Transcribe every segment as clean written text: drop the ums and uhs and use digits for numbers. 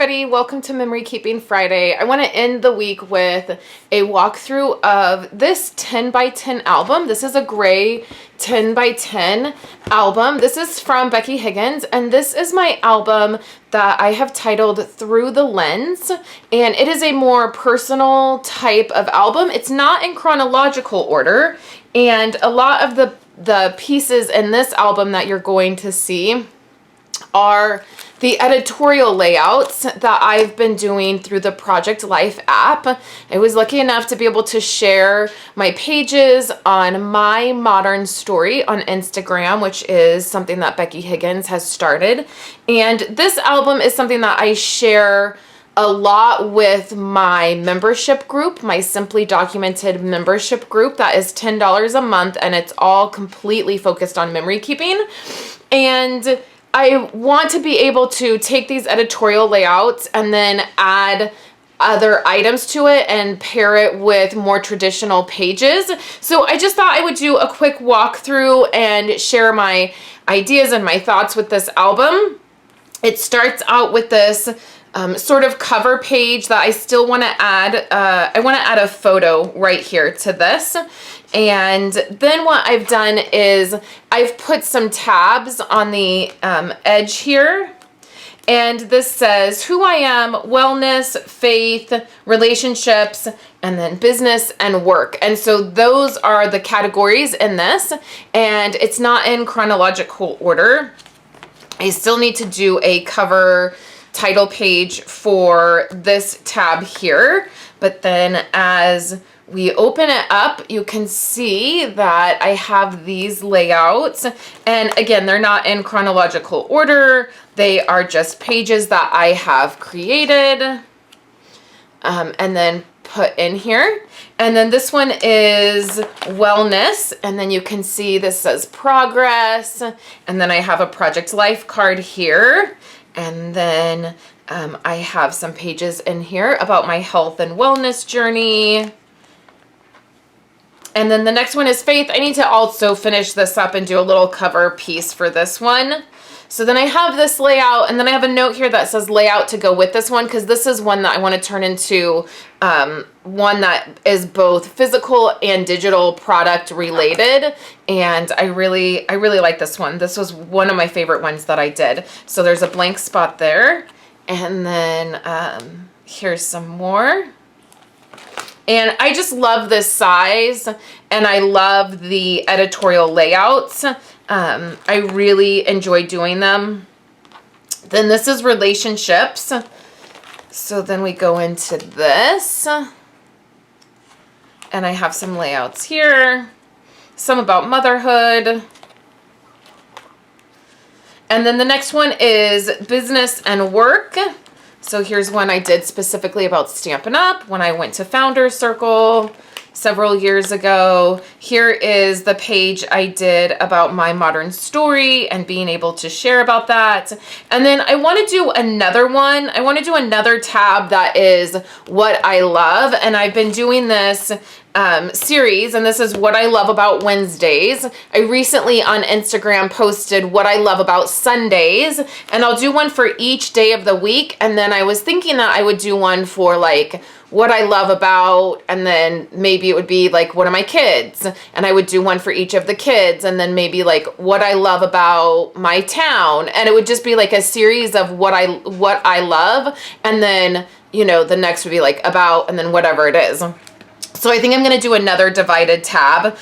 everybody, welcome to Memory Keeping Friday. I want to end the week with a walkthrough of this 10 by 10 album. This is a gray 10 by 10 album. This is from Becky Higgins, and this is my album that I have titled Through the Lens, and it is a more personal type of album. It's not in chronological order, and a lot of the pieces in this album that you're going to see are the editorial layouts that I've been doing through the Project Life app. I was lucky enough to be able to share my pages on My Modern Story on Instagram, which is something that Becky Higgins has started. And this album is something that I share a lot with my membership group, my Simply Documented membership group. That is $10 a month, and it's all completely focused on memory keeping. And I want to be able to take these editorial layouts and then add other items to it and pair it with more traditional pages. So I just thought I would do a quick walkthrough and share my ideas and my thoughts with this album. It starts out with this sort of cover page that I still want to add. I want to add a photo right here to this. And then what I've done is I've put some tabs on the edge here. And this says who I am, wellness, faith, relationships, and then business and work. And so those are the categories in this. And it's not in chronological order. I still need to do a cover title page for this tab here. But then as we open it up, you can see that I have these layouts. And again, they're not in chronological order. They are just pages that I have created and then put in here. And then this one is wellness. And then you can see this says progress. And then I have a Project Life card here. And then I have some pages in here about my health and wellness journey. And then the next one is faith. I need to also finish this up and do a little cover piece for this one. So then I have this layout, and then I have a note here that says layout to go with this one, because this is one that I want to turn into one that is both physical and digital product related. And I really like this one. This was one of my favorite ones that I did. So there's a blank spot there. And then here's some more. And I just love this size, and I love the editorial layouts. I really enjoy doing them. Then this is relationships. So then we go into this. And I have some layouts here. Some about motherhood. And then the next one is business and work. So here's one I did specifically about Stampin' Up! When I went to Founders Circle several years ago. Here is the page I did about My Modern Story and being able to share about that. And then I want to do another one. I want to do another tab that is what I love. And I've been doing this series, and this is what I love about Wednesdays. I recently on Instagram posted what I love about Sundays, and I'll do one for each day of the week. And then I was thinking that I would do one for like what I love about, and then maybe it would be like one of my kids, and I would do one for each of the kids, and then maybe like what I love about my town, and it would just be like a series of what I love, and then, you know, the next would be like about, and then whatever it is. So I think I'm going to do another divided tab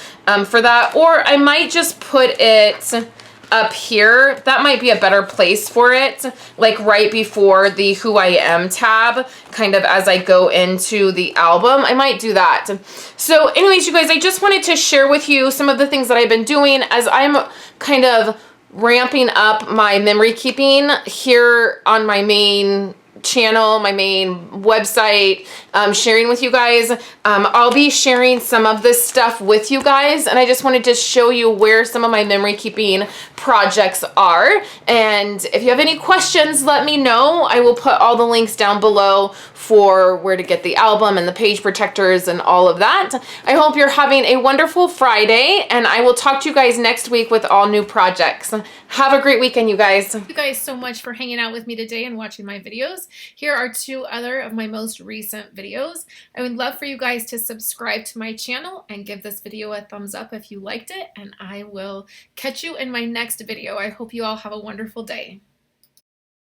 for that, or I might just put it up here. That might be a better place for it, like right before the Who I Am tab, kind of as I go into the album. I might do that. So anyways, you guys, I just wanted to share with you some of the things that I've been doing as I'm kind of ramping up my memory keeping here on my main channel, my main website, sharing with you guys. I'll be sharing some of this stuff with you guys, and I just wanted to show you where some of my memory keeping projects are. And if you have any questions, let me know. I will put all the links down below for where to get the album and the page protectors and all of that. I hope you're having a wonderful Friday, and I will talk to you guys next week with all new projects. Have a great weekend, you guys. Thank you guys so much for hanging out with me today and watching my videos. Here are 2 other of my most recent videos. I would love for you guys to subscribe to my channel and give this video a thumbs up if you liked it, and I will catch you in my next video. I hope you all have a wonderful day.